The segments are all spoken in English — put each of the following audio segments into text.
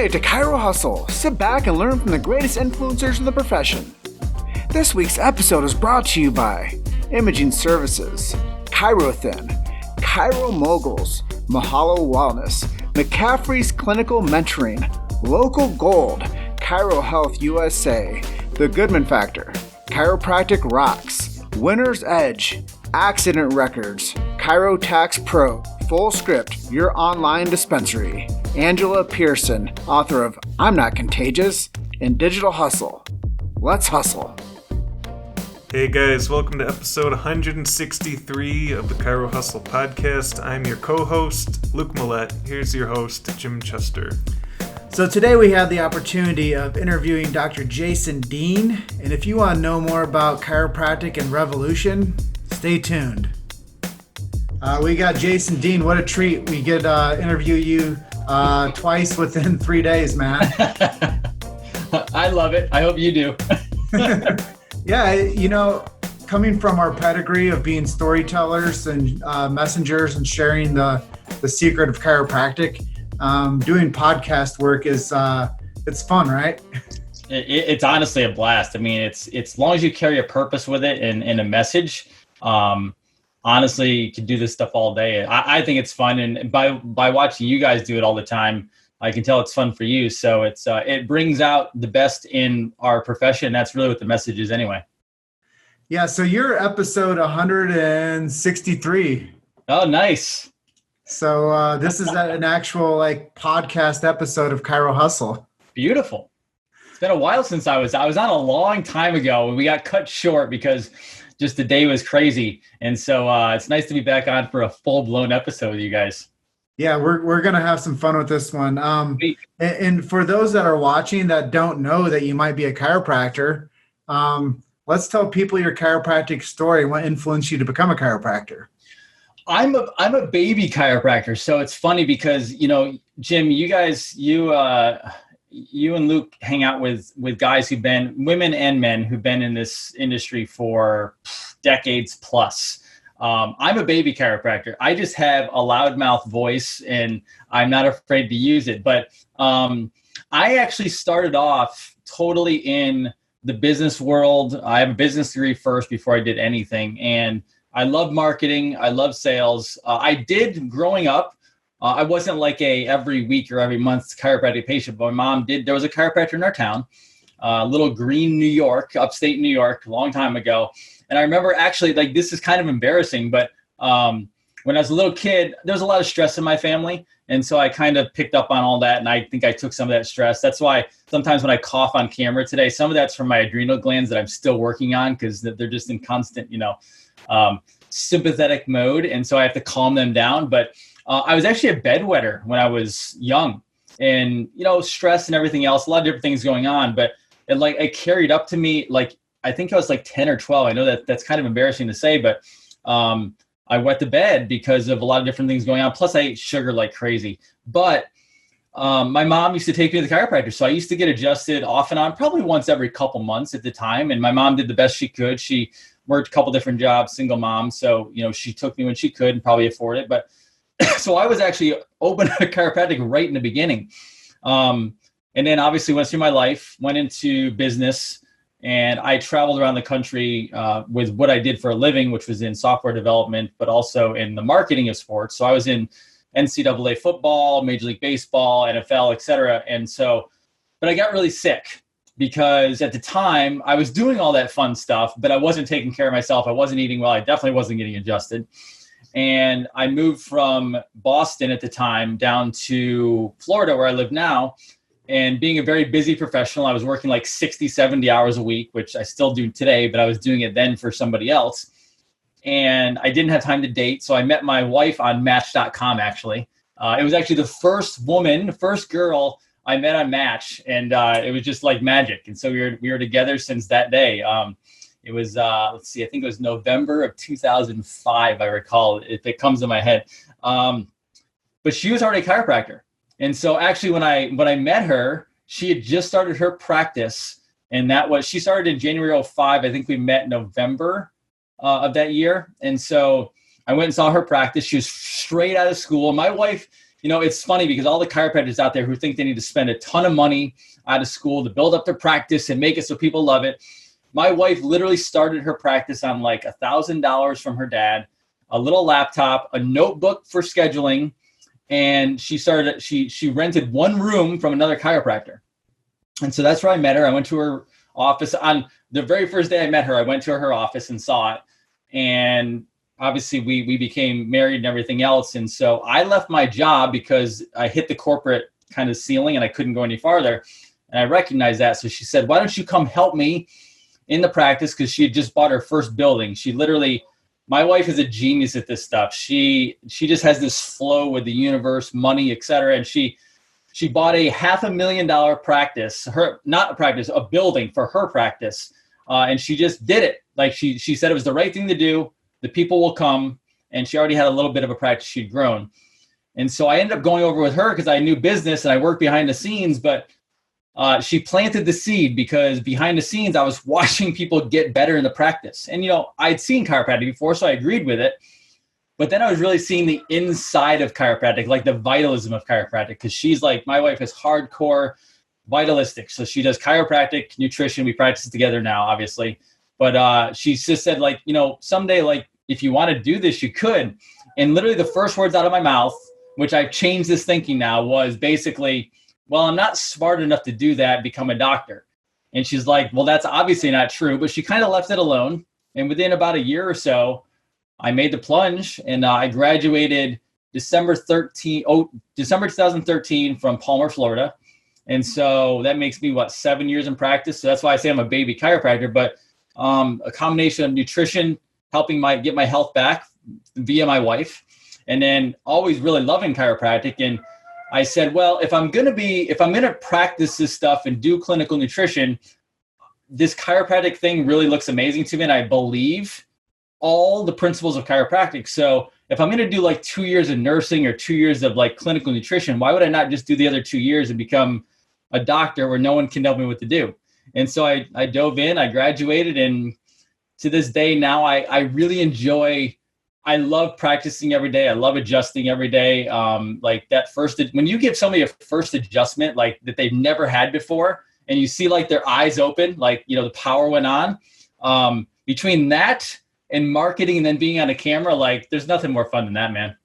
to Chiro Hustle. Sit back and learn from the greatest influencers in the profession. This week's episode is brought to you by Imaging Services, ChiroThin, Chiro Moguls, Mahalo Wellness, McCaffrey's Clinical Mentoring, Local Gold, Chiro Health USA, The Goodman Factor, Chiropractic Rocks, Winner's Edge, Accident Records, Chiro Tax Pro, Full Script, your online dispensary, Angela Pearson, author of I'm Not Contagious, and Digital Hustle. Let's hustle. Hey guys, welcome to episode 163 of the Chiro Hustle podcast. I'm your co-host, Luke Millette. Here's your host, Jim Chester. So today we have the opportunity of interviewing Dr. Jason Dean, and if you want to know more about chiropractic and revolution, stay tuned. We got Jason Dean. What a treat. We get interview you twice within 3 days, man. I love it. I hope you do. Yeah, you know, coming from our pedigree of being storytellers and messengers and sharing the secret of chiropractic, doing podcast work is it's fun, right? It's honestly a blast. I mean, it's as long as you carry a purpose with it and a message. Honestly, you can do this stuff all day. I think it's fun, and by watching you guys do it all the time, I can tell it's fun for you. So it brings out the best in our profession. That's really what the message is, anyway. Yeah. So you're episode 163. Oh, nice. So this is an actual podcast episode of Chiro Hustle. Beautiful. It's been a while since I was on a long time ago. We got cut short because just the day was crazy. And so it's nice to be back on for a full-blown episode with you guys. Yeah, we're going to have some fun with this one. And for those that are watching that don't know that you might be a chiropractor, let's tell people your chiropractic story. What influenced you to become a chiropractor? I'm a baby chiropractor. So it's funny because, you know, Jim, you guys, you and Luke hang out with guys who've been, women and men who've been in this industry for decades plus. I'm a baby chiropractor. I just have a loudmouth voice and I'm not afraid to use it. But I actually started off totally in the business world. I have a business degree first before I did anything. And I love marketing. I love sales. I did growing up. I wasn't like a every week or every month chiropractic patient, but my mom did. There was a chiropractor in our town, Little Green, New York, upstate New York, a long time ago. And I remember actually, this is kind of embarrassing, but when I was a little kid, there was a lot of stress in my family. And so I kind of picked up on all that. And I think I took some of that stress. That's why sometimes when I cough on camera today, some of that's from my adrenal glands that I'm still working on because they're just in constant, sympathetic mode. And so I have to calm them down. But I was actually a bedwetter when I was young and, stress and everything else, a lot of different things going on. But it carried up to me, I think I was 10 or 12. I know that's kind of embarrassing to say, but I wet the bed because of a lot of different things going on. Plus I ate sugar like crazy. But my mom used to take me to the chiropractor. So I used to get adjusted off and on, probably once every couple months at the time. And my mom did the best she could. She worked a couple different jobs, single mom. So, she took me when she could and probably afford it. But so I was actually open to chiropractic right in the beginning. And then obviously went through my life, went into business, and I traveled around the country with what I did for a living, which was in software development, but also in the marketing of sports. So I was in NCAA football, Major League Baseball, NFL, et cetera. And so, but I got really sick because at the time I was doing all that fun stuff, but I wasn't taking care of myself. I wasn't eating well. I definitely wasn't getting adjusted. And I moved from Boston at the time down to Florida where I live now. And being a very busy professional, I was working 60, 70 hours a week, which I still do today, but I was doing it then for somebody else. And I didn't have time to date. So I met my wife on Match.com, actually. It was actually the first girl I met on Match. And it was just like magic. And so we were together since that day. It was, I think it was November of 2005, I recall, if it comes to my head. But she was already a chiropractor. And so actually when I met her, she had just started her practice. And she started in January of 2005. I think we met in November of that year. And so I went and saw her practice. She was straight out of school. My wife it's funny because all the chiropractors out there who think they need to spend a ton of money out of school to build up their practice and make it so people love it. My wife literally started her practice on like $1,000 from her dad, a little laptop, a notebook for scheduling. And she rented one room from another chiropractor. And so that's where I met her. I went to her office on the very first day I met her. I went to her office and saw it. And obviously we became married and everything else. And so I left my job because I hit the corporate kind of ceiling and I couldn't go any farther. And I recognized that. So she said, why don't you come help me in the practice? Because she had just bought her first building. My wife is a genius at this stuff. She just has this flow with the universe, money, et cetera. And she bought a $500,000 practice, a building for her practice. And she just did it. Like she said it was the right thing to do. The people will come. And she already had a little bit of a practice she'd grown. And so I ended up going over with her because I knew business and I worked behind the scenes, but she planted the seed because behind the scenes, I was watching people get better in the practice. And, I'd seen chiropractic before, so I agreed with it. But then I was really seeing the inside of chiropractic, like the vitalism of chiropractic, because she's like, my wife is hardcore vitalistic. So she does chiropractic, nutrition. We practice together now, obviously. But she just said, like, someday, like, if you want to do this, you could. And literally the first words out of my mouth, which I've changed this thinking now, was basically, well, I'm not smart enough to do that, become a doctor. And she's like, well, that's obviously not true. But she kind of left it alone. And within about a year or so, I made the plunge and I graduated December 2013 from Palmer, Florida. And so that makes me, 7 years in practice. So that's why I say I'm a baby chiropractor, but a combination of nutrition, helping get my health back via my wife, and then always really loving chiropractic. And I said, well, if I'm going to practice this stuff and do clinical nutrition, this chiropractic thing really looks amazing to me. And I believe all the principles of chiropractic. So if I'm going to do like 2 years of nursing or 2 years of like clinical nutrition, why would I not just do the other 2 years and become a doctor where no one can tell me what to do? And so I dove in, I graduated. And to this day now, I really I love practicing every day. I love adjusting every day. Like that when you give somebody a first adjustment, like that they've never had before, and you see like their eyes open, like, the power went on, between that and marketing and then being on a camera, like there's nothing more fun than that, man.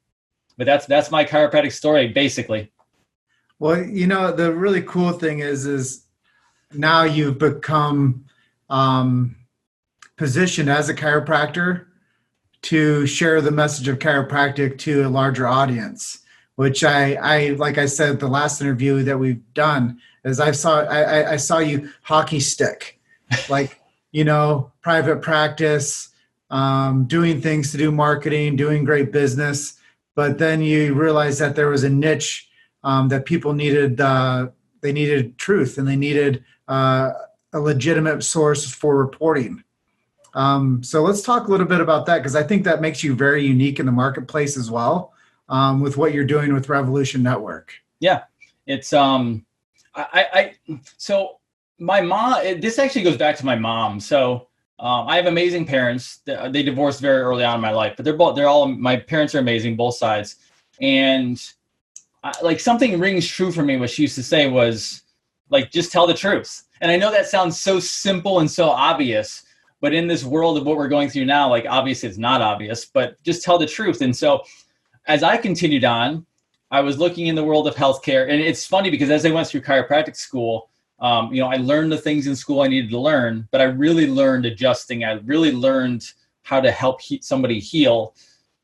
But that's my chiropractic story, basically. Well, the really cool thing is now you've become positioned as a chiropractor to share the message of chiropractic to a larger audience, which I like I said, the last interview that we've done is I saw you hockey stick, like, private practice, doing things to do marketing, doing great business. But then you realize that there was a niche that people needed. They needed truth and they needed a legitimate source for reporting. So let's talk a little bit about that, because I think that makes you very unique in the marketplace as well, with what you're doing with Revolution Network. Yeah, it's so my mom. This actually goes back to my mom. So I have amazing parents. They divorced very early on in my life, but my parents are amazing, both sides. And like something rings true for me. What she used to say was like, just tell the truth. And I know that sounds so simple and so obvious. But in this world of what we're going through now, like obviously it's not obvious, but just tell the truth. And so as I continued on, I was looking in the world of healthcare. And it's funny because as I went through chiropractic school, I learned the things in school I needed to learn, but I really learned adjusting. I really learned how to help somebody heal,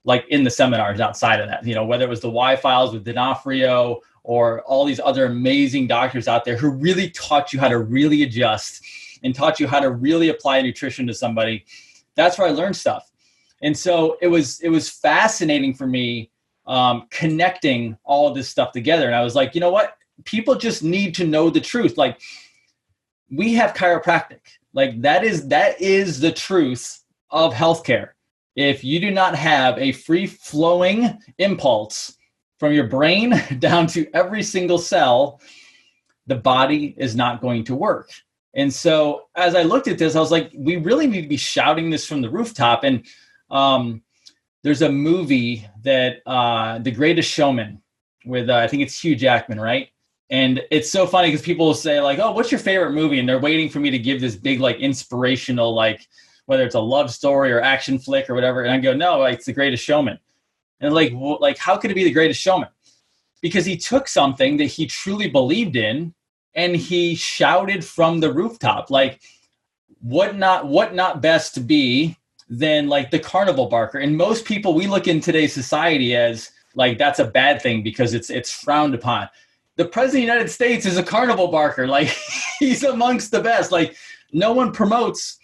like in the seminars outside of that, whether it was the Y files with D'Onofrio or all these other amazing doctors out there who really taught you how to really adjust and taught you how to really apply nutrition to somebody. That's where I learned stuff. And so it was fascinating for me, connecting all of this stuff together. And I was like, you know what? People just need to know the truth. Like, we have chiropractic. Like that is the truth of healthcare. If you do not have a free flowing impulse from your brain down to every single cell, the body is not going to work. And so as I looked at this, I was like, we really need to be shouting this from the rooftop. And there's a movie that The Greatest Showman. with I think it's Hugh Jackman, right? And it's so funny because people will say like, "Oh, what's your favorite movie?" And they're waiting for me to give this big like inspirational, like whether it's a love story or action flick or whatever. And I go, "No, like, it's The Greatest Showman." And like how could it be The Greatest Showman? Because he took something that he truly believed in and he shouted from the rooftop, like, what not best to be than like the carnival barker. And most people, we look in today's society as like, that's a bad thing because it's frowned upon. The president of the United States is a carnival barker. Like, he's amongst the best. Like, no one promotes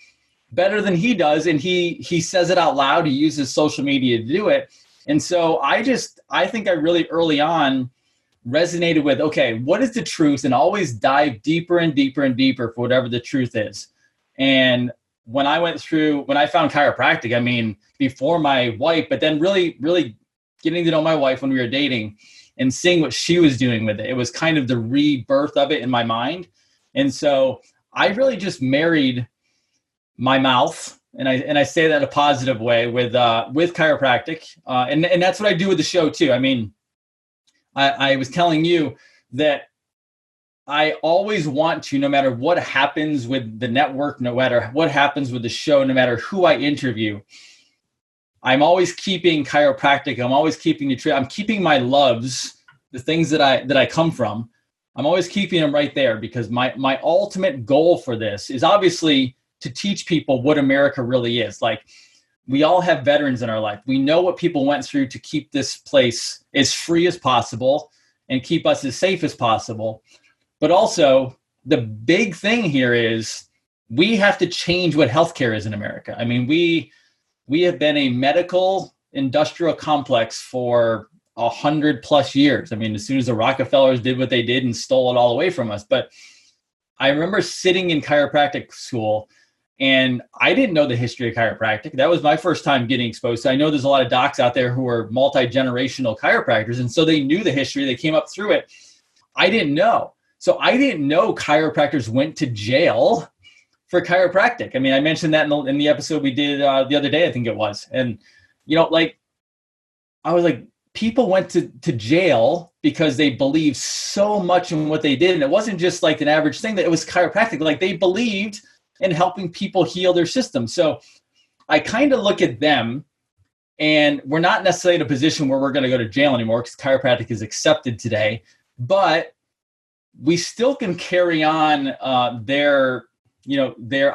better than he does. And he says it out loud. He uses social media to do it. And so I think I really early on resonated with, okay, what is the truth? And always dive deeper and deeper and deeper for whatever the truth is. And when I found chiropractic, I mean, before my wife, but then really, really getting to know my wife when we were dating and seeing what she was doing with it, it was kind of the rebirth of it in my mind. And so I really just married my mouth. And I say that in a positive way with chiropractic. And that's what I do with the show too. I mean, I was telling you that I always want to, no matter what happens with the network, no matter what happens with the show, no matter who I interview, I'm always keeping chiropractic. I'm always keeping I'm keeping my loves, the things that I come from. I'm always keeping them right there because my ultimate goal for this is obviously to teach people what America really is. Like, we all have veterans in our life. We know what people went through to keep this place as free as possible and keep us as safe as possible. But also, the big thing here is we have to change what healthcare is in America. I mean, we have been a medical industrial complex for 100+ years. I mean, as soon as the Rockefellers did what they did and stole it all away from us. But I remember sitting in chiropractic school, and I didn't know the history of chiropractic. That was my first time getting exposed. So I know there's a lot of docs out there who are multi-generational chiropractors, and so they knew the history. They came up through it. I didn't know. So I didn't know chiropractors went to jail for chiropractic. I mean, I mentioned that in the episode we did the other day, I think it was. And, like, I was like, people went to jail because they believed so much in what they did. And it wasn't just like an average thing, that it was chiropractic. Like, they believed in helping people heal their system. So I kind of look at them, and we're not necessarily in a position where we're going to go to jail anymore because chiropractic is accepted today, but we still can carry on their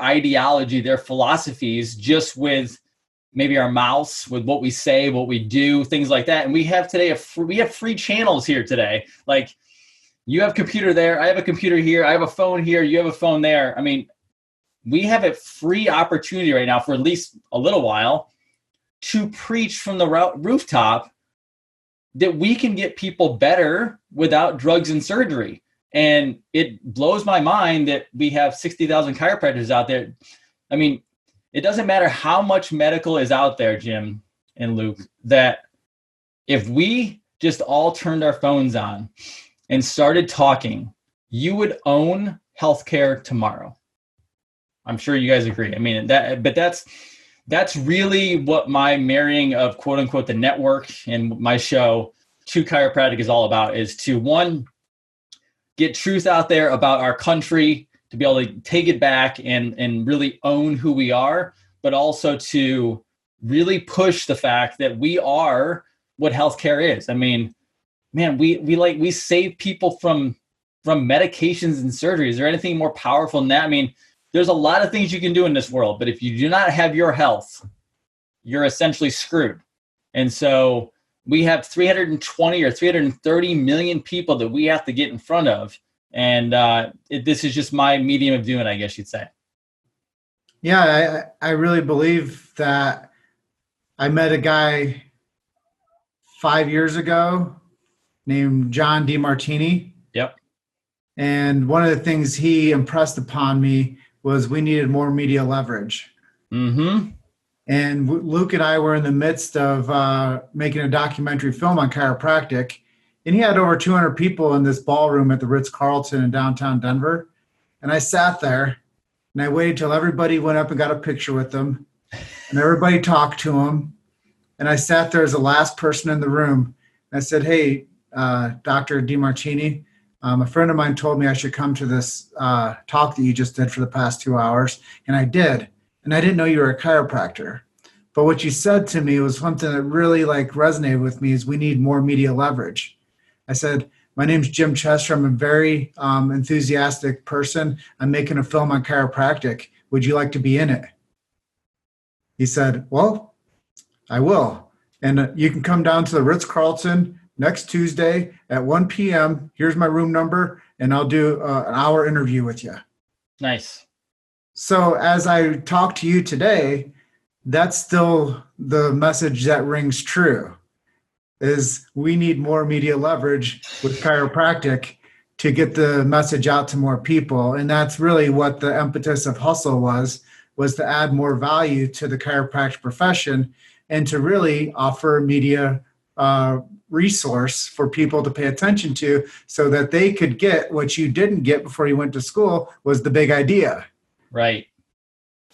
ideology, their philosophies, just with maybe our mouths, with what we say, what we do, things like that. And we have today, we have free channels here today. Like, you have a computer there, I have a computer here, I have a phone here, you have a phone there. I mean, we have a free opportunity right now for at least a little while to preach from the rooftop that we can get people better without drugs and surgery. And it blows my mind that we have 60,000 chiropractors out there. I mean, it doesn't matter how much medical is out there, Jim and Luke, that if we just all turned our phones on and started talking, you would own healthcare tomorrow. I'm sure you guys agree. I mean, that's really what my marrying of quote unquote the network and my show to chiropractic is all about, is to, one, get truth out there about our country, to be able to take it back and really own who we are, but also to really push the fact that we are what healthcare is. I mean, man, we save people from medications and surgery. Is there anything more powerful than that? I mean, there's a lot of things you can do in this world, but if you do not have your health, you're essentially screwed. And so we have 320 or 330 million people that we have to get in front of. And this is just my medium of doing it, I guess you'd say. Yeah, I really believe that. I met a guy 5 years ago named John DeMartini. Yep. And one of the things he impressed upon me was we needed more media leverage. Mm-hmm. And Luke and I were in the midst of making a documentary film on chiropractic. And he had over 200 people in this ballroom at the Ritz-Carlton in downtown Denver. And I sat there and I waited till everybody went up and got a picture with them. And everybody talked to him. And I sat there as the last person in the room. And I said, hey, Dr. DiMartini. A friend of mine told me I should come to this talk that you just did for the past 2 hours, and I did. And I didn't know you were a chiropractor. But what you said to me was something that really resonated with me is we need more media leverage. I said, my name's Jim Chester. I'm a very enthusiastic person. I'm making a film on chiropractic. Would you like to be in it? He said, well, I will. And you can come down to the Ritz-Carlton next Tuesday at 1 p.m. Here's my room number, and I'll do an hour interview with you. Nice. So as I talk to you today, that's still the message that rings true, is we need more media leverage with chiropractic to get the message out to more people. And that's really what the impetus of Hustle was to add more value to the chiropractic profession and to really offer media resource for people to pay attention to so that they could get what you didn't get before you went to school, was the big idea. Right.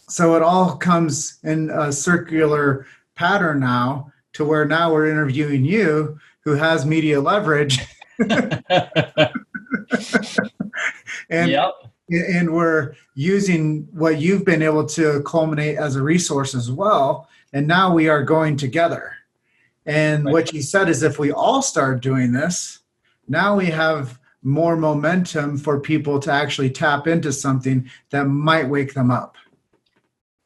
So it all comes in a circular pattern now to where now we're interviewing you who has media leverage. And, yep. And we're using what you've been able to culminate as a resource as well. And now we are going together. And what you said is if we all start doing this, now we have more momentum for people to actually tap into something that might wake them up.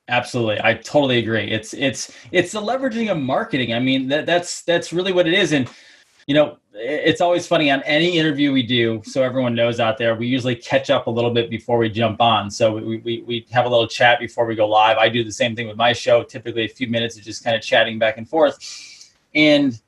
Absolutely. I totally agree. It's the leveraging of marketing. I mean, that's really what it is. And, it's always funny on any interview we do. So everyone knows out there, we usually catch up a little bit before we jump on. So we have a little chat before we go live. I do the same thing with my show, typically a few minutes of just kind of chatting back and forth. And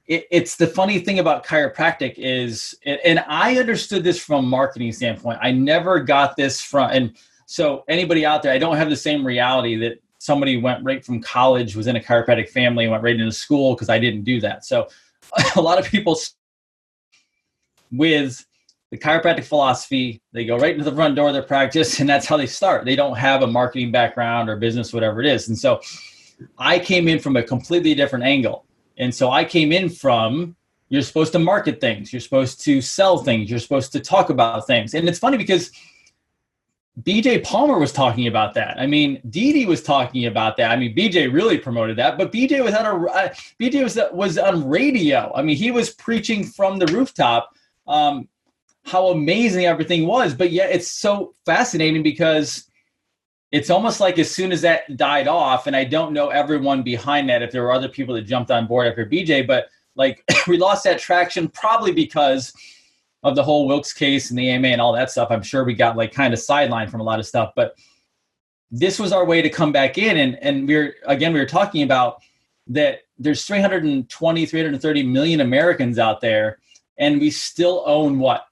it's the funny thing about chiropractic is, and I understood this from a marketing standpoint. I never got this from, and so anybody out there, I don't have the same reality that somebody went right from college, was in a chiropractic family, and went right into school, because I didn't do that. So a lot of people with the chiropractic philosophy, they go right into the front door of their practice, and that's how they start. They don't have a marketing background or business, whatever it is. And so I came in from a completely different angle. And so I came in from, you're supposed to market things. You're supposed to sell things. You're supposed to talk about things. And it's funny because BJ Palmer was talking about that. I mean, Dee was talking about that. I mean, BJ really promoted that, but BJ was on radio. I mean, he was preaching from the rooftop how amazing everything was. But yet it's so fascinating because it's almost like as soon as that died off, and I don't know everyone behind that, if there were other people that jumped on board after BJ, but we lost that traction probably because of the whole Wilkes case and the AMA and all that stuff. I'm sure we got kind of sidelined from a lot of stuff, but this was our way to come back in. And we were talking about that there's 330 million Americans out there, and we still own what?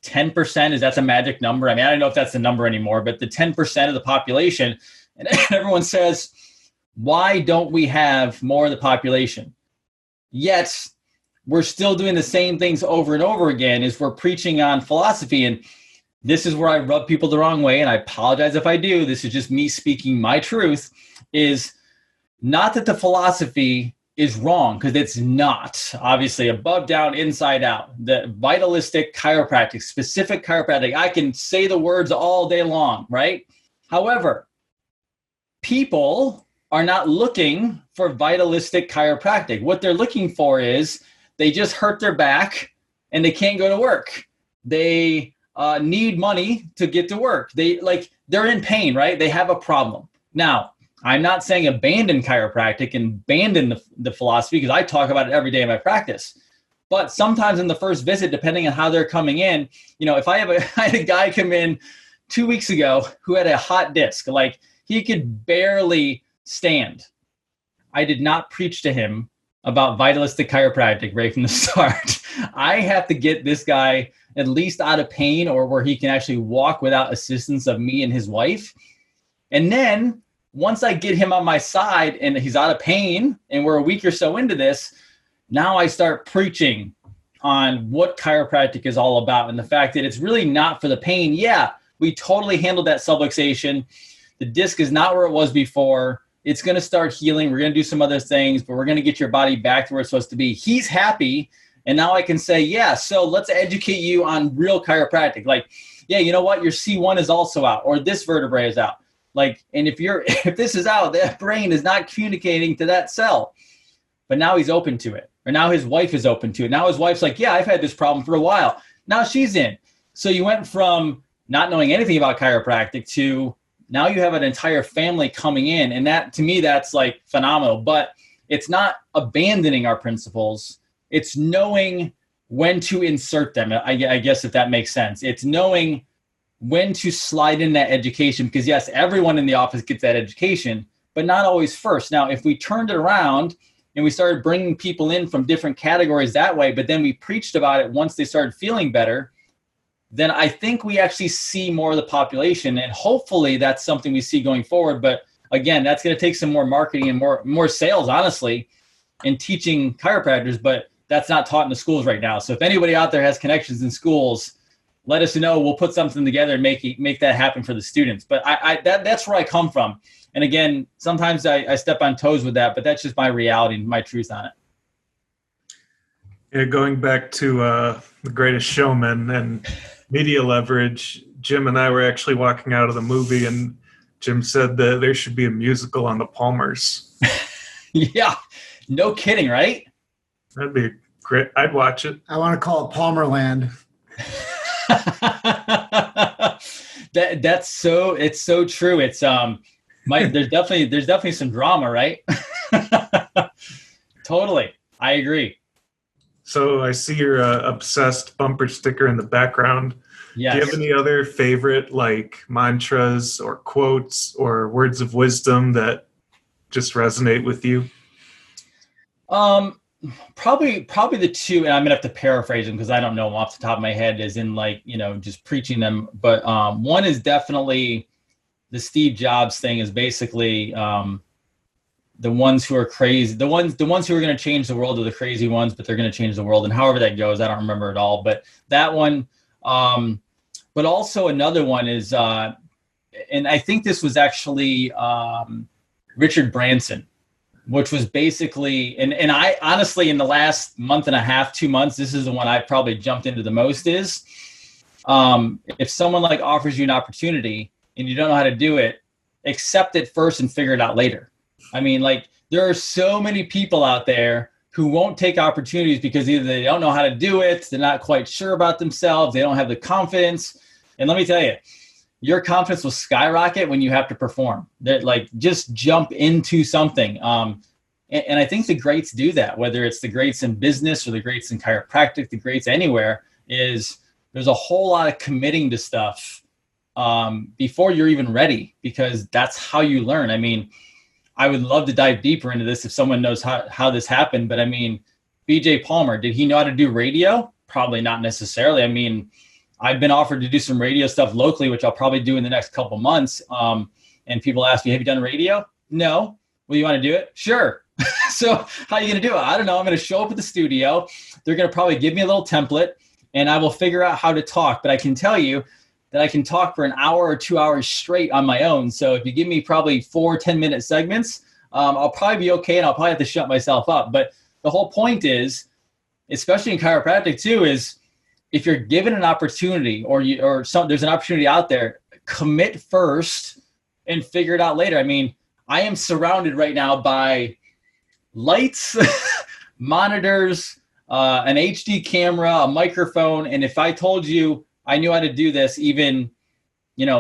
10%? Is that a magic number? I mean, I don't know if that's the number anymore, but the 10% of the population. And everyone says, why don't we have more of the population? Yet we're still doing the same things over and over again, is we're preaching on philosophy. And this is where I rub people the wrong way. And I apologize if I do. This is just me speaking my truth, is not that the philosophy is wrong, because it's not. Obviously, above, down, inside out. The vitalistic chiropractic, specific chiropractic, I can say the words all day long, right? However, people are not looking for vitalistic chiropractic. What they're looking for is they just hurt their back and they can't go to work. They need money to get to work. They're in pain, right? They have a problem. Now, I'm not saying abandon chiropractic and abandon the philosophy, because I talk about it every day in my practice. But sometimes in the first visit, depending on how they're coming in, if I had a guy come in 2 weeks ago who had a hot disc, he could barely stand. I did not preach to him about vitalistic chiropractic right from the start. I have to get this guy at least out of pain, or where he can actually walk without assistance of me and his wife. And then once I get him on my side and he's out of pain and we're a week or so into this, now I start preaching on what chiropractic is all about, and the fact that it's really not for the pain. Yeah, we totally handled that subluxation. The disc is not where it was before. It's going to start healing. We're going to do some other things, but we're going to get your body back to where it's supposed to be. He's happy, And now I can say, yeah, so let's educate you on real chiropractic. Like, yeah, you know what? Your C1 is also out, or this vertebrae is out. Like, and if this is out, that brain is not communicating to that cell. But now he's open to it. Or now his wife is open to it. Now his wife's like, yeah, I've had this problem for a while. Now she's in. So you went from not knowing anything about chiropractic to now you have an entire family coming in. And that, to me, that's like phenomenal. But it's not abandoning our principles. It's knowing when to insert them. I guess if that makes sense. It's knowing when to slide in that education, because yes, everyone in the office gets that education, but not always first. Now, if we turned it around and we started bringing people in from different categories that way, but then we preached about it once they started feeling better, then I think we actually see more of the population, and hopefully that's something we see going forward. But again, that's going to take some more marketing and more sales, honestly, in teaching chiropractors, but that's not taught in the schools right now. So if anybody out there has connections in schools, let us know. We'll put something together and make that happen for the students. But that's where I come from. And again, sometimes I step on toes with that, but that's just my reality and my truth on it. Yeah, going back to The Greatest Showman and media leverage, Jim and I were actually walking out of the movie, and Jim said that there should be a musical on the Palmers. Yeah, no kidding, right? That'd be great. I'd watch it. I want to call it Palmerland. It's so true. It's there's definitely some drama, right? Totally. I agree. So I see your obsessed bumper sticker in the background. Yes. Do you have any other favorite like mantras or quotes or words of wisdom that just resonate with you? Probably the two, and I'm gonna have to paraphrase them because I don't know them off the top of my head, as in like, just preaching them. But one is definitely the Steve Jobs thing, is basically the ones who are crazy, the ones who are going to change the world are the crazy ones, but they're going to change the world. And however that goes, I don't remember it all, but that one. But also another one is, and I think this was actually Richard Branson, which was basically, and I honestly, in the last month and a half, 2 months, this is the one I probably jumped into the most, is if someone like offers you an opportunity and you don't know how to do it, accept it first and figure it out later. I mean, like, there are so many people out there who won't take opportunities because either they don't know how to do it, they're not quite sure about themselves, they don't have the confidence. And let me tell you, your confidence will skyrocket when you have to perform. That, like, just jump into something. And I think the greats do that, whether it's the greats in business or the greats in chiropractic, the greats anywhere, is there's a whole lot of committing to stuff before you're even ready, because that's how you learn. I mean, I would love to dive deeper into this if someone knows how this happened. But I mean, BJ Palmer, did he know how to do radio? Probably not necessarily. I mean, I've been offered to do some radio stuff locally, which I'll probably do in the next couple months. And people ask me, have you done radio? No. Well, you want to do it? Sure. So how are you going to do it? I don't know. I'm going to show up at the studio. They're going to probably give me a little template and I will figure out how to talk. But I can tell you that I can talk for an hour or 2 hours straight on my own. So if you give me probably 4 10-minute segments, I'll probably be okay, and I'll probably have to shut myself up. But the whole point is, especially in chiropractic too, is if you're given an opportunity there's an opportunity out there, commit first and figure it out later. I mean, I am surrounded right now by lights, monitors, an HD camera, a microphone. And if I told you I knew how to do this, even,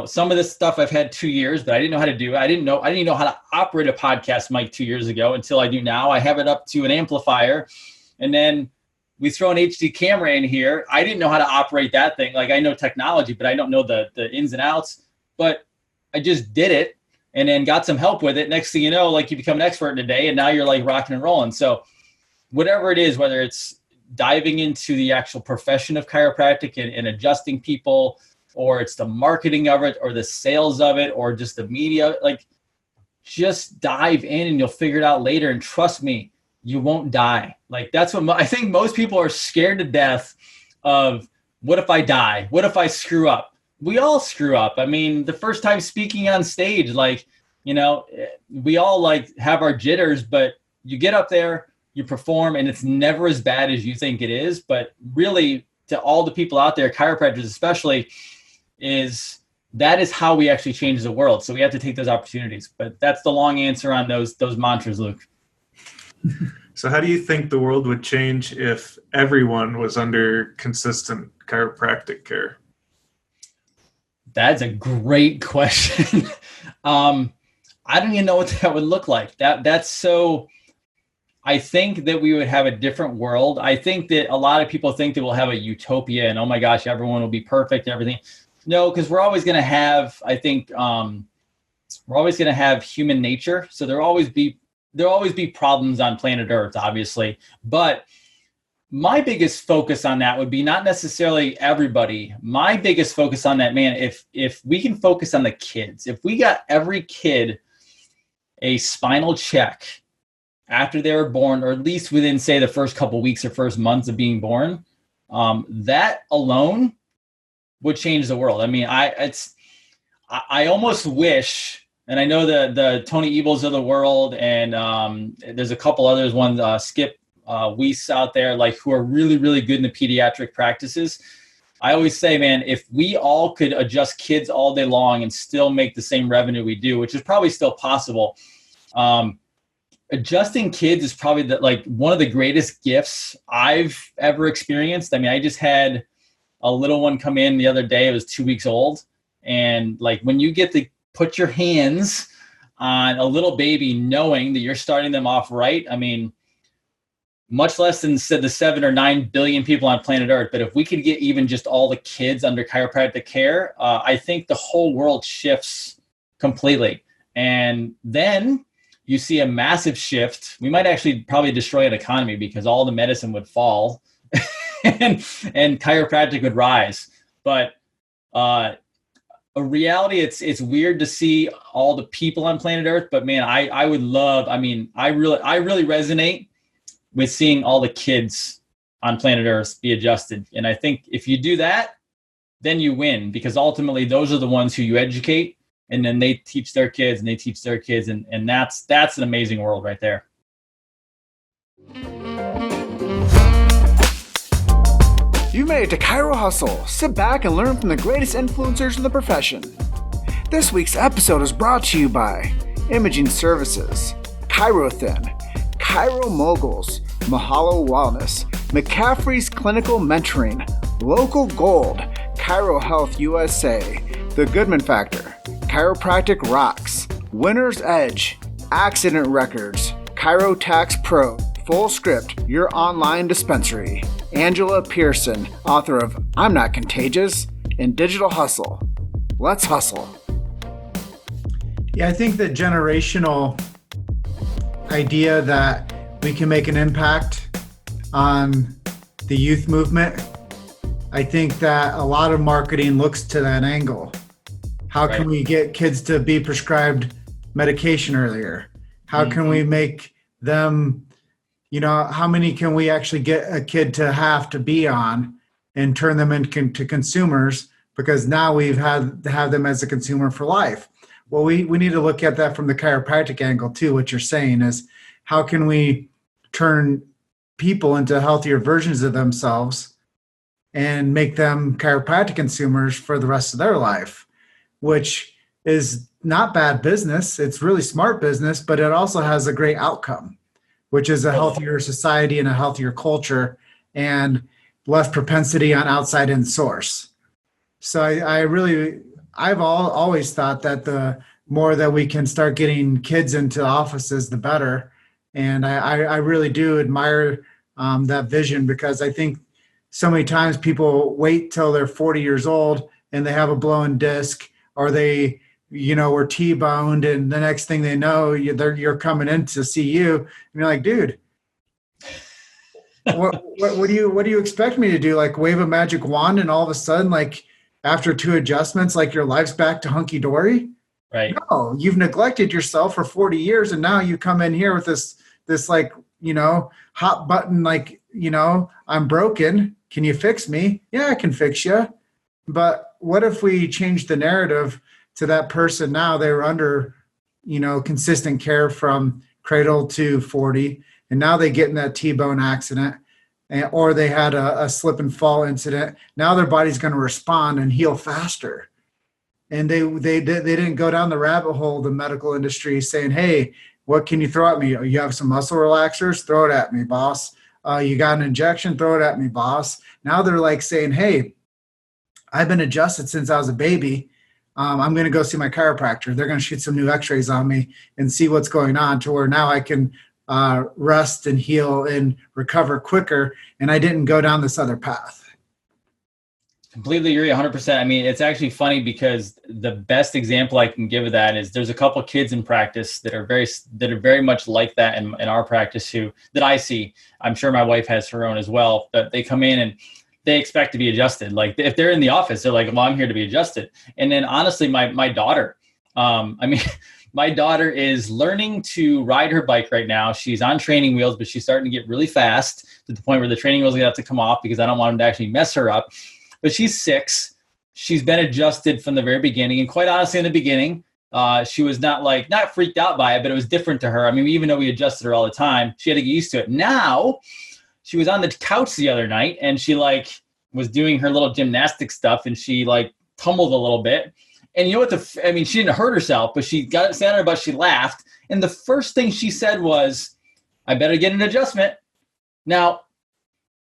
some of this stuff I've had 2 years, but I didn't know how to do it. I didn't know how to operate a podcast mic 2 years ago until I do now. I have it up to an amplifier, and then we throw an HD camera in here. I didn't know how to operate that thing. Like, I know technology, but I don't know the ins and outs. But I just did it and then got some help with it. Next thing you know, like, you become an expert in a day, and now you're like rocking and rolling. So whatever it is, whether it's diving into the actual profession of chiropractic and adjusting people, or it's the marketing of it, or the sales of it, or just the media, like, just dive in and you'll figure it out later. And trust me, you won't die. Like, that's what I think most people are scared to death of. What if I die? What if I screw up? We all screw up. I mean, the first time speaking on stage, like, we all like have our jitters, but you get up there, you perform, and it's never as bad as you think it is. But really, to all the people out there, chiropractors especially, that is how we actually change the world. So we have to take those opportunities. But that's the long answer on those mantras, Luke. So how do you think the world would change if everyone was under consistent chiropractic care? That's a great question. I don't even know what that would look like. That's so, I think that we would have a different world. I think that a lot of people think that we'll have a utopia and, oh my gosh, everyone will be perfect and everything. No, because we're always going to have, I think, we're always going to have human nature. So there'll always be problems on planet Earth, obviously. But my biggest focus on that would be not necessarily everybody. My biggest focus on that, man, if we can focus on the kids, if we got every kid a spinal check after they were born, or at least within, say, the first couple weeks or first months of being born, that alone would change the world. I mean, I almost wish, and I know the Tony Ebels of the world, and there's a couple others, Skip Weiss out there, like, who are really, really good in the pediatric practices. I always say, man, if we all could adjust kids all day long and still make the same revenue we do, which is probably still possible, adjusting kids is probably one of the greatest gifts I've ever experienced. I mean, I just had a little one come in the other day. It was 2 weeks old. And like, when you get to put your hands on a little baby, knowing that you're starting them off right, I mean, much less than the 7 or 9 billion people on planet Earth. But if we could get even just all the kids under chiropractic care, I think the whole world shifts completely. And then you see a massive shift. We might actually probably destroy an economy because all the medicine would fall and chiropractic would rise. But a reality, it's weird to see all the people on planet Earth. But man, I would love, I mean, I really resonate with seeing all the kids on planet Earth be adjusted. And I think if you do that, then you win, because ultimately those are the ones who you educate, and then they teach their kids and they teach their kids. And that's an amazing world right there. You made it to Chiro Hustle. Sit back and learn from the greatest influencers in the profession. This week's episode is brought to you by Imaging Services, Chirothin, Chiro Moguls, Mahalo Wellness, McCaffrey's Clinical Mentoring, Local Gold, Chiro Health USA, The Goodman Factor, Chiropractic Rocks, Winner's Edge, Accident Records, Chiro Tax Pro, Full Script, your online dispensary, Angela Pearson, author of I'm Not Contagious, and Digital Hustle. Let's hustle. Yeah, I think the generational idea that we can make an impact on the youth movement, I think that a lot of marketing looks to that angle. How can we get kids to be prescribed medication earlier? How can we make them, how many can we actually get a kid to have to be on and turn them into consumers? Because now we've had to have them as a consumer for life. Well, we need to look at that from the chiropractic angle too. What you're saying is, how can we turn people into healthier versions of themselves and make them chiropractic consumers for the rest of their life, which is not bad business. It's really smart business, but it also has a great outcome, which is a healthier society and a healthier culture and less propensity on outside in source. So I've always thought that the more that we can start getting kids into offices, the better. And I really do admire that vision, because I think so many times people wait till they're 40 years old and they have a blown disc, or they, were T-boned, and the next thing they know, you're coming in to see you, and you're like, dude, what do you expect me to do? Like, wave a magic wand and all of a sudden, like, after 2 adjustments, like, your life's back to hunky-dory? Right. No, you've neglected yourself for 40 years, and now you come in here with this like, hot button, like, I'm broken. Can you fix me? Yeah, I can fix you. But what if we change the narrative to that person? Now they were under, consistent care from cradle to 40. and now they get in that T-bone accident, or they had a slip and fall incident. Now their body's going to respond and heal faster. And they didn't go down the rabbit hole, the medical industry, saying, hey, what can you throw at me? You have some muscle relaxers? Throw it at me, boss. You got an injection? Throw it at me, boss. Now they're like saying, hey, I've been adjusted since I was a baby. I'm going to go see my chiropractor. They're going to shoot some new x-rays on me and see what's going on, to where now I can rest and heal and recover quicker. And I didn't go down this other path. Completely agree, 100%. I mean, it's actually funny because the best example I can give of that is there's a couple kids in practice that are very much like that in our practice that I see. I'm sure my wife has her own as well, but they come in and they expect to be adjusted. Like if they're in the office, they're like, well, I'm here to be adjusted. And then honestly, my daughter, my daughter is learning to ride her bike right now. She's on training wheels, but she's starting to get really fast to the point where the training wheels are going to have to come off because I don't want them to actually mess her up. But she's 6. She's been adjusted from the very beginning. And quite honestly, in the beginning, she was not freaked out by it, but it was different to her. I mean, even though we adjusted her all the time, she had to get used to it. Now, she was on the couch the other night and she was doing her little gymnastic stuff and she tumbled a little bit. And you know what? She didn't hurt herself, but she got sat on her butt. She laughed. And the first thing she said was, I better get an adjustment. Now,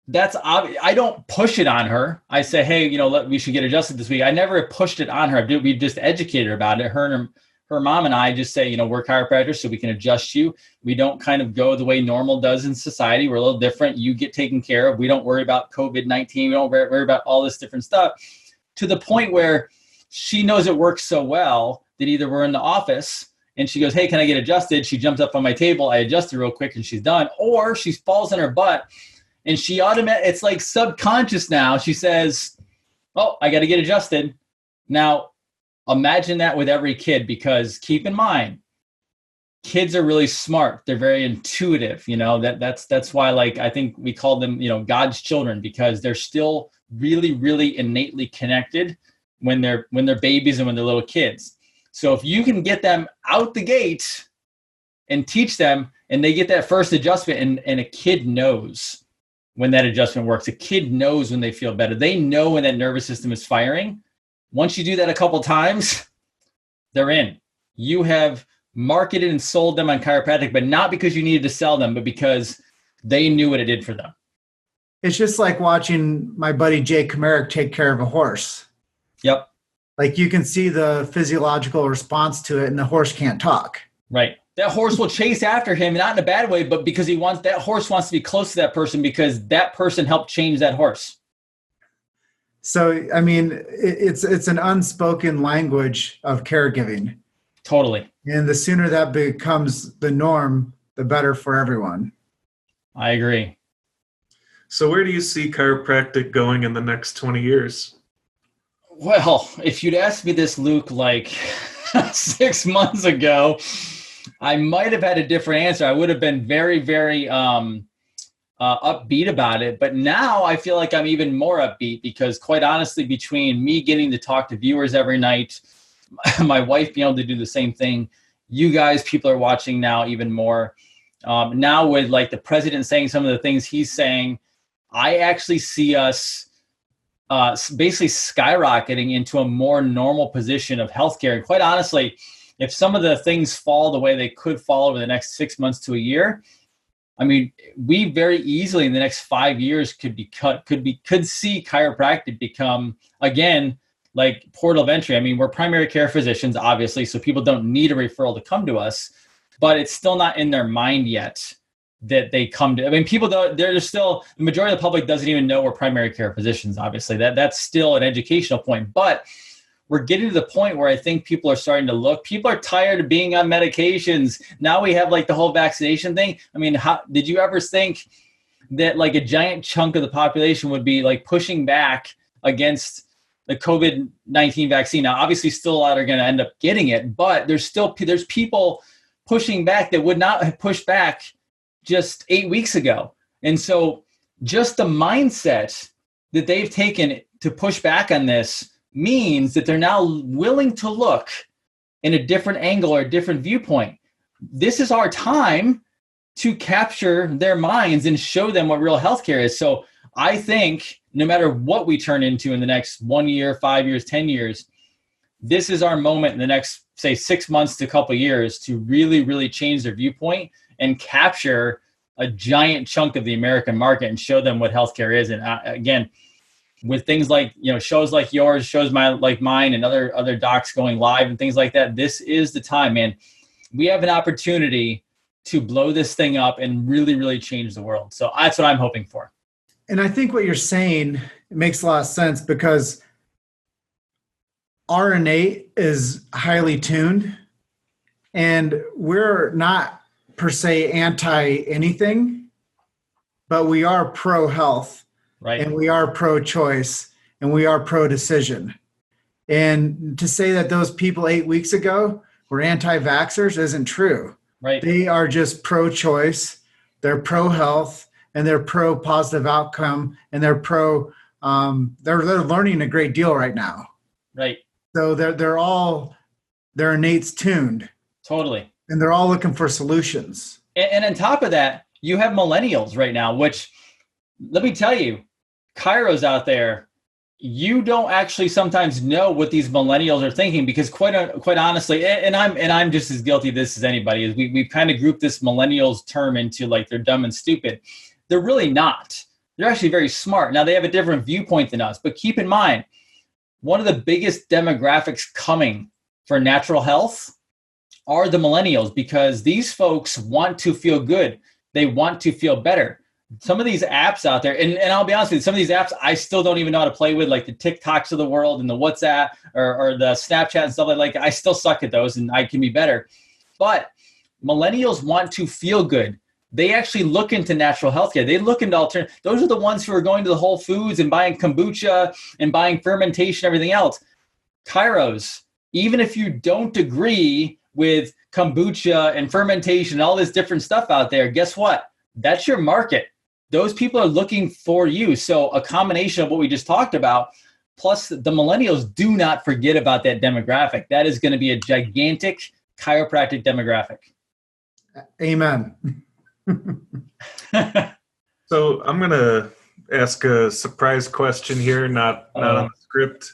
that's obvious. I don't push it on her. I say, hey, we should get adjusted this week. I never pushed it on her. We just educated her about it. Her and her mom and I just say, we're chiropractors, so we can adjust you. We don't kind of go the way normal does in society. We're a little different. You get taken care of. We don't worry about COVID-19. We don't worry about all this different stuff, to the point where she knows it works so well that either we're in the office and she goes, hey, can I get adjusted? She jumps up on my table. I adjust her real quick and she's done. Or she falls on her butt and she it's like subconscious now. She says, oh, I got to get adjusted. Now, imagine that with every kid, because keep in mind, kids are really smart. They're very intuitive. That's why I think we call them, God's children, because they're still really, really innately connected when they're babies and when they're little kids. So if you can get them out the gate and teach them, and they get that first adjustment, and a kid knows when that adjustment works. A kid knows when they feel better. They know when that nervous system is firing. Once you do that a couple times, they're in. You have marketed and sold them on chiropractic, but not because you needed to sell them, but because they knew what it did for them. It's just like watching my buddy Jay Comerick take care of a horse. Yep. You can see the physiological response to it, and the horse can't talk. Right. That horse will chase after him, not in a bad way, but because that horse wants to be close to that person because that person helped change that horse. So, it's an unspoken language of caregiving. Totally. And the sooner that becomes the norm, the better for everyone. I agree. So where do you see chiropractic going in the next 20 years? Well, if you'd asked me this, Luke, 6 months ago, I might have had a different answer. I would have been very, very upbeat about it. But now I feel like I'm even more upbeat because, quite honestly, between me getting to talk to viewers every night, my wife being able to do the same thing, you guys, people are watching now even more. Now with the president saying some of the things he's saying, I actually see us basically skyrocketing into a more normal position of healthcare. And quite honestly, if some of the things fall the way they could fall over the next 6 months to a year, we very easily in the next 5 years could see chiropractic become, again, portal of entry. We're primary care physicians, obviously, so people don't need a referral to come to us, but it's still not in their mind yet that they come to. People don't, the majority of the public doesn't even know we're primary care physicians, obviously. That's still an educational point, but we're getting to the point where I think people are starting to look. People are tired of being on medications. Now we have the whole vaccination thing. How did you ever think that a giant chunk of the population would be pushing back against the COVID-19 vaccine? Now, obviously, still a lot are going to end up getting it, but there's people pushing back that would not have pushed back just 8 weeks ago. And so just the mindset that they've taken to push back on this means that they're now willing to look in a different angle or a different viewpoint. This is our time to capture their minds and show them what real healthcare is. So I think no matter what we turn into in the next 1 year, 5 years, 10 years, this is our moment in the next, say, 6 months to a couple of years to really, really change their viewpoint and capture a giant chunk of the American market and show them what healthcare is. And again, with things like, shows like yours, shows like mine and other docs going live and things like that, this is the time, man. We have an opportunity to blow this thing up and really, really change the world. So that's what I'm hoping for. And I think what you're saying makes a lot of sense because our innate is highly tuned and we're not per se anti anything, but we are pro health. Right. And we are pro-choice and we are pro-decision. And to say that those people 8 weeks ago were anti-vaxxers isn't true. Right. They are just pro-choice, they're pro-health, and they're pro-positive outcome, and they're they're learning a great deal right now. Right. So their innate's tuned. Totally. And they're all looking for solutions. And on top of that, you have millennials right now, which, let me tell you, Chiros out there, you don't actually sometimes know what these millennials are thinking because quite honestly, and I'm just as guilty of this as anybody is. We've kind of grouped this millennials term into like they're dumb and stupid. They're really not. They're actually very smart. Now they have a different viewpoint than us, but keep in mind, one of the biggest demographics coming for natural health are the millennials because these folks want to feel good. They want to feel better. Some of these apps out there, and I'll be honest with you, some of these apps I still don't even know how to play with, like the TikToks of the world and the WhatsApp or the Snapchat and stuff like that. I still suck at those and I can be better. But millennials want to feel good. They actually look into natural healthcare. They look into alternative. Those are the ones who are going to the Whole Foods and buying kombucha and buying fermentation, everything else. Chiros, even if you don't agree with kombucha and fermentation and all this different stuff out there, guess what? That's your market. Those people are looking for you. So a combination of what we just talked about, plus the millennials, do not forget about that demographic. That is going to be a gigantic chiropractic demographic. Amen. So I'm going to ask a surprise question here, not on the script,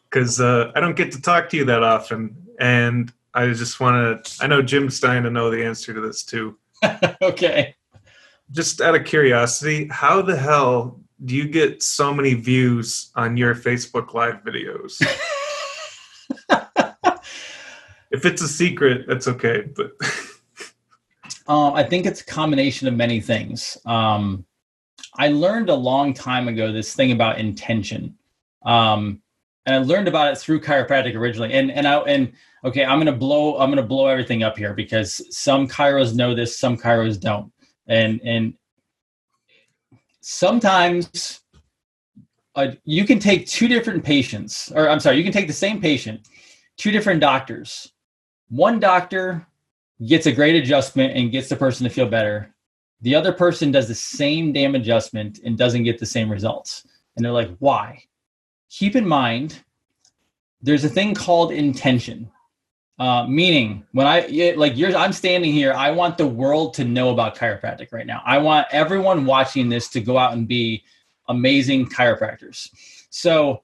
because I don't get to talk to you that often. And I just want to, I know Jim's dying to know the answer to this too. Okay. Just out of curiosity, how the hell do you get so many views on your Facebook Live videos? If it's a secret, that's okay. But I think it's a combination of many things. I learned a long time ago this thing about intention, and I learned about it through chiropractic originally. And okay, I'm gonna blow everything up here because some chiros know this, some chiros don't. And sometimes you can take two different patients, or I'm sorry, you can take the same patient, two different doctors. One doctor gets a great adjustment and gets the person to feel better. The other person does the same damn adjustment and doesn't get the same results. And they're like, why? Keep in mind, there's a thing called intention. Meaning when I'm standing here, I want the world to know about chiropractic right now. I want everyone watching this to go out and be amazing chiropractors. So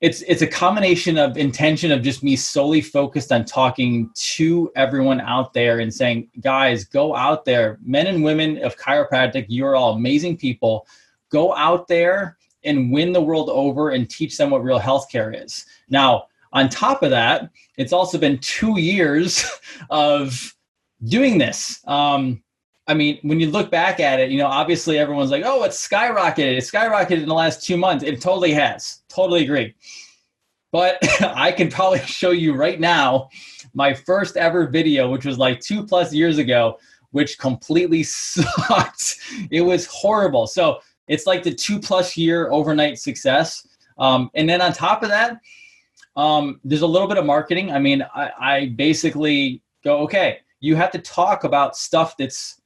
it's a combination of intention of just me solely focused on talking to everyone out there and saying, guys, go out there, men and women of chiropractic, you're all amazing people. Go out there and win the world over and teach them what real healthcare is. Now, on top of that, it's also been 2 years of doing this. I mean, when you look back at it, obviously everyone's like, oh, it's skyrocketed. It skyrocketed in the last 2 months. It totally has. Totally agree. But I can probably show you right now my first ever video, which was like 2+ years ago, which completely sucked. It was horrible. So it's like the 2+ year overnight success. And then on top of that, there's a little bit of marketing. I mean, I basically go, okay, you have to talk about stuff that's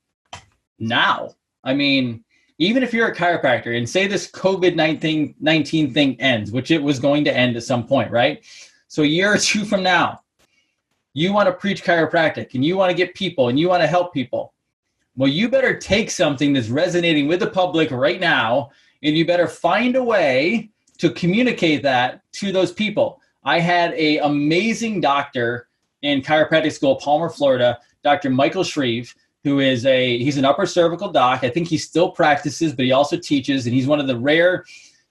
now. I mean, even if you're a chiropractor and say this COVID-19 thing ends, which it was going to end at some point, right? So a year or two from now, you want to preach chiropractic and you want to get people and you want to help people. Well, you better take something that's resonating with the public right now, and you better find a way to communicate that to those people. I had an amazing doctor in chiropractic school, Palmer, Florida, Dr. Michael Shreve, who is he's an upper cervical doc. I think he still practices, but he also teaches, and he's one of the rare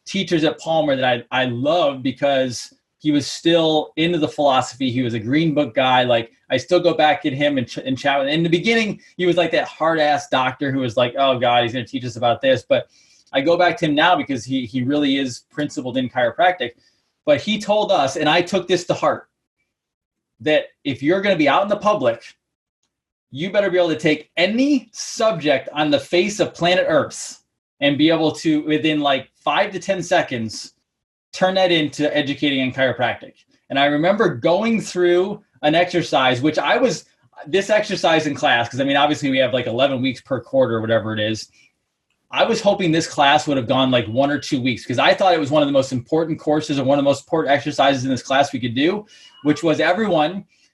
teachers at Palmer that I love because he was still into the philosophy. He was a green book guy. Like, I still go back at him and chat with him. In the beginning, he was like that hard ass doctor who was like, oh God, he's going to teach us about this. But I go back to him now because he really is principled in chiropractic. But he told us, and I took this to heart, that if you're going to be out in the public, you better be able to take any subject on the face of planet Earth and be able to, within like 5 to 10 seconds, turn that into educating in chiropractic. And I remember going through an exercise, which this exercise in class, because I mean, obviously we have like 11 weeks per quarter or whatever it is. I was hoping this class would have gone like 1 or 2 weeks because I thought it was one of the most important courses and one of the most important exercises in this class we could do, which was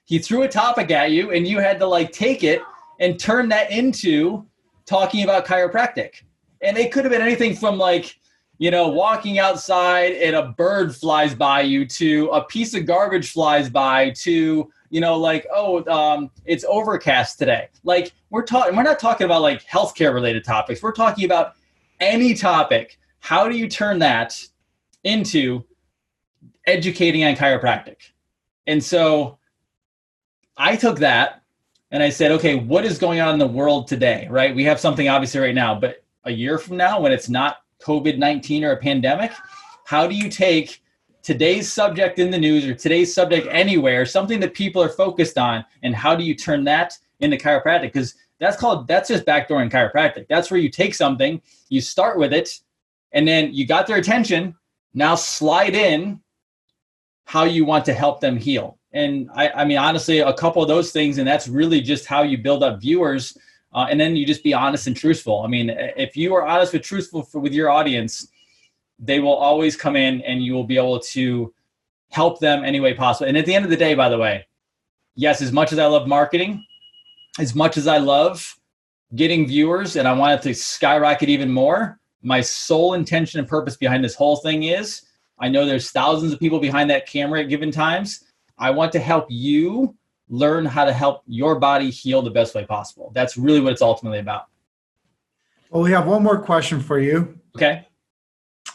he threw a topic at you and you had to like take it and turn that into talking about chiropractic. And it could have been anything from like, walking outside and a bird flies by you to a piece of garbage flies by to, it's overcast today. Like we're not talking about like healthcare related topics. We're talking about any topic. How do you turn that into educating on chiropractic? And so I took that and I said, okay, what is going on in the world today, right? We have something obviously right now, but a year from now when it's not COVID-19 or a pandemic, how do you take today's subject in the news or today's subject anywhere, something that people are focused on, and how do you turn that into chiropractic? Because that's just backdooring chiropractic. That's where you take something, you start with it, and then you got their attention. Now slide in how you want to help them heal. And I mean, honestly, a couple of those things, and that's really just how you build up viewers. And then you just be honest and truthful. I mean, if you are honest and truthful with your audience, they will always come in and you will be able to help them any way possible. And at the end of the day, by the way, yes, as much as I love marketing, as much as I love getting viewers and I want it to skyrocket even more, my sole intention and purpose behind this whole thing is, I know there's thousands of people behind that camera at given times. I want to help you learn how to help your body heal the best way possible. That's really what it's ultimately about. Well, we have one more question for you. Okay.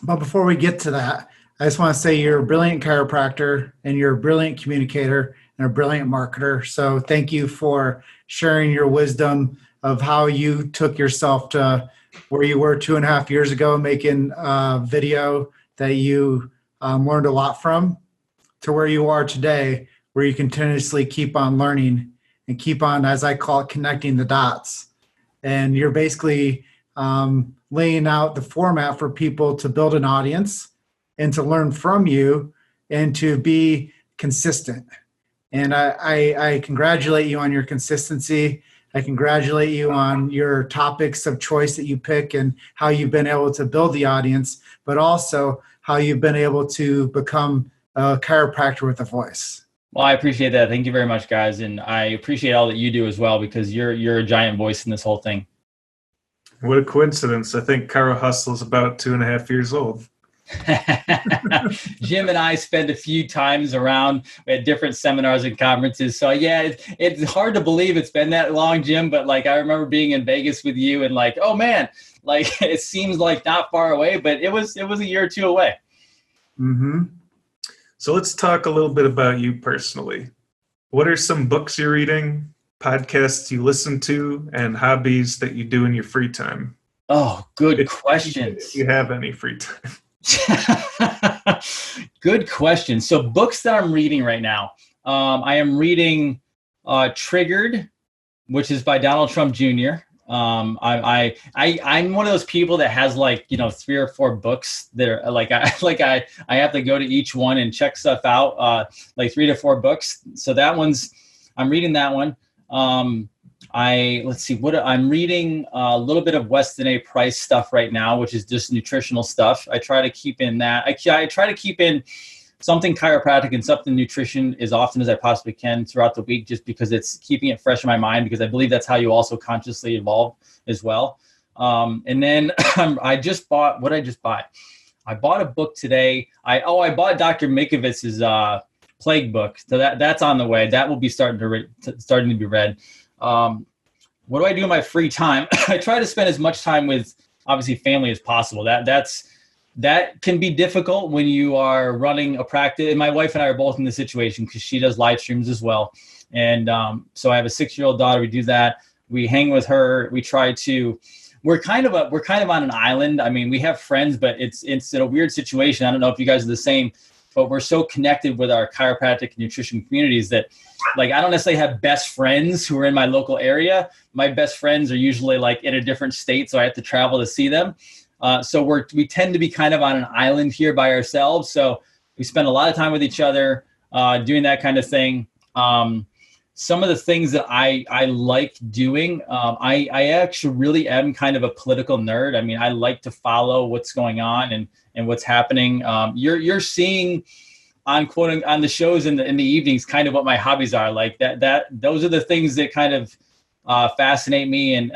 But before we get to that, I just want to say you're a brilliant chiropractor and you're a brilliant communicator and a brilliant marketer. So thank you for sharing your wisdom of how you took yourself to where you were 2.5 years ago, making a video that you learned a lot from, to where you are today, where you continuously keep on learning and keep on, as I call it, connecting the dots. And you're basically laying out the format for people to build an audience and to learn from you and to be consistent. And I congratulate you on your consistency. I congratulate you on your topics of choice that you pick and how you've been able to build the audience, but also how you've been able to become a chiropractor with a voice. Well, I appreciate that. Thank you very much, guys. And I appreciate all that you do as well, because you're a giant voice in this whole thing. What a coincidence. I think Chiro Hustle is about 2.5 years old. Jim and I spend a few times around at different seminars and conferences. So yeah, it's hard to believe it's been that long, Jim. But like, I remember being in Vegas with you and like, oh man, like it seems like not far away, but it was a year or two away. Mm-hmm. So let's talk a little bit about you personally. What are some books you're reading, podcasts you listen to, and hobbies that you do in your free time? Oh, good questions. If you have any free time. Good question. So books that I'm reading right now, I am reading Triggered, which is by Donald Trump Jr. I'm one of those people that has like 3 or 4 books that are like I have to go to each one and check stuff out, like 3 to 4 books. So I'm reading that one. I'm reading a little bit of Weston A. Price stuff right now, which is just nutritional stuff. I try to keep in that. I try to keep in something chiropractic and something nutrition as often as I possibly can throughout the week, just because it's keeping it fresh in my mind, because I believe that's how you also consciously evolve as well. And then I just bought, what did I just buy? I bought a book today. I bought Dr. Mikovic's Plague book. So that's on the way. That will be starting to be read. What do I do in my free time? I try to spend as much time with, obviously, family as possible. That can be difficult when you are running a practice. And my wife and I are both in the situation because she does live streams as well. And so I have a 6-year-old daughter. We do that. We hang with her. We try to. We're kind of on an island. I mean, we have friends, but it's in a weird situation. I don't know if you guys are the same, but we're so connected with our chiropractic and nutrition communities that, like, I don't necessarily have best friends who are in my local area. My best friends are usually like in a different state, so I have to travel to see them. So we tend to be kind of on an island here by ourselves. So we spend a lot of time with each other, doing that kind of thing. Some of the things that I like doing, I actually really am kind of a political nerd. I mean, I like to follow what's going on and what's happening. You're seeing on the shows in the evenings kind of what my hobbies are like. Those are the things that kind of fascinate me. And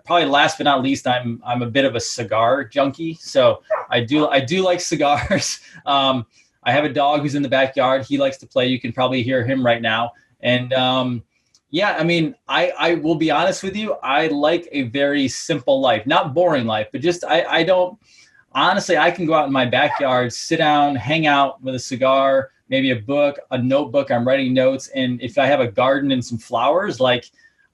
probably last but not least, I'm a bit of a cigar junkie. So I do like cigars. I have a dog who's in the backyard. He likes to play. You can probably hear him right now. And I mean, I will be honest with you. I like a very simple life, not boring life, but just I don't. Honestly, I can go out in my backyard, sit down, hang out with a cigar, maybe a book, a notebook. I'm writing notes. And if I have a garden and some flowers, like,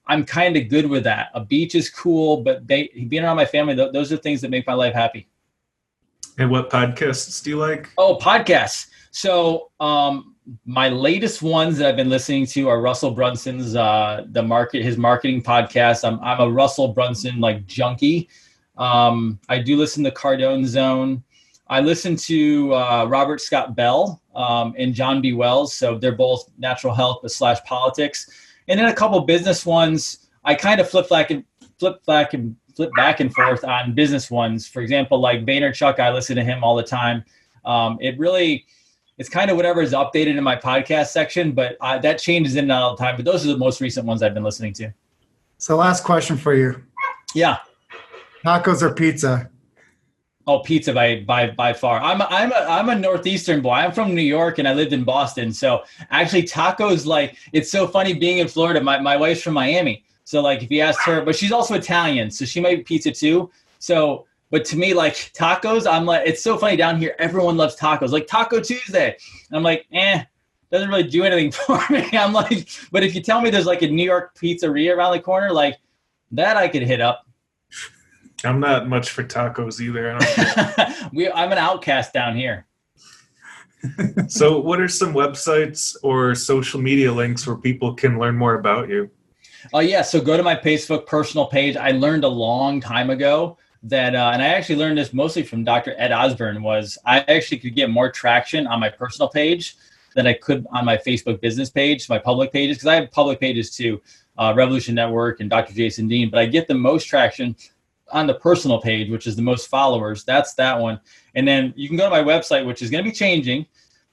I'm kind of good with that. A beach is cool, but being around my family, those are things that make my life happy. And what podcasts do you like? Oh, podcasts. So my latest ones that I've been listening to are Russell Brunson's his marketing podcast. I'm a Russell Brunson junkie. I do listen to Cardone Zone. I listen to Robert Scott Bell and John B. Wells. So they're both natural health / politics. And then a couple business ones. I kind of flip back and forth on business ones. For example, like Vaynerchuk, I listen to him all the time. It's kind of whatever is updated in my podcast section, but that changes in and out all the time. But those are the most recent ones I've been listening to. So last question for you. Yeah. Tacos or pizza? Oh, pizza by far. I'm a Northeastern boy. I'm from New York and I lived in Boston. So actually tacos, it's so funny being in Florida. My wife's from Miami. So if you asked her, but she's also Italian, so she might eat pizza too. So, but to me, tacos, I'm it's so funny down here. Everyone loves tacos, like Taco Tuesday. And I'm like, doesn't really do anything for me. I'm like, but if you tell me there's a New York pizzeria around the corner, that I could hit up. I'm not much for tacos either. I'm an outcast down here. So what are some websites or social media links where people can learn more about you? Oh, yeah. So go to my Facebook personal page. I learned a long time ago that, and I actually learned this mostly from Dr. Ed Osborne, was I actually could get more traction on my personal page than I could on my Facebook business page, my public pages, because I have public pages too, Revolution Network and Dr. Jason Dean, but I get the most traction on the personal page, which is the most followers. That's that one. And then you can go to my website, which is going to be changing,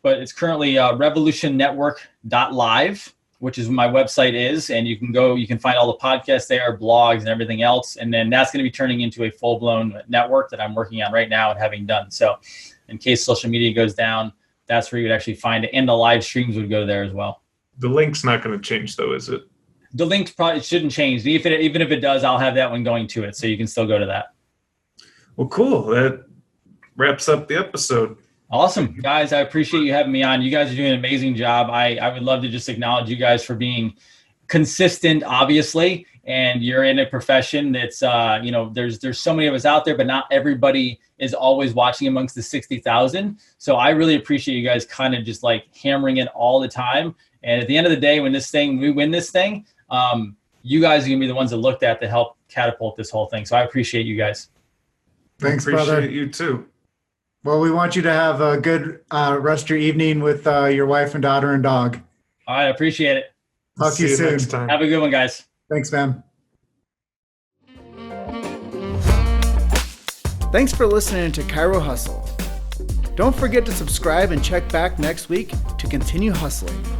but it's currently revolutionnetwork.live, which is what my website is. And you can find all the podcasts there, blogs and everything else. And then that's going to be turning into a full-blown network that I'm working on right now and having done. So in case social media goes down, that's where you would actually find it. And the live streams would go there as well. The link's not going to change though, is it? The link probably shouldn't change. Even if it does, I'll have that one going to it. So you can still go to that. Well, cool. That wraps up the episode. Awesome. Guys, I appreciate you having me on. You guys are doing an amazing job. I would love to just acknowledge you guys for being consistent, obviously. And you're in a profession that's, there's so many of us out there, but not everybody is always watching amongst the 60,000. So I really appreciate you guys kind of just hammering it all the time. And at the end of the day, when we win this thing, you guys are going to be the ones that looked at to help catapult this whole thing. So I appreciate you guys. Thanks, appreciate brother. You too. Well, we want you to have a good rest of your evening with your wife and daughter and dog. All right. I appreciate it. Talk to you soon. Next time. Have a good one, guys. Thanks, man. Thanks for listening to Chiro Hustle. Don't forget to subscribe and check back next week to continue hustling.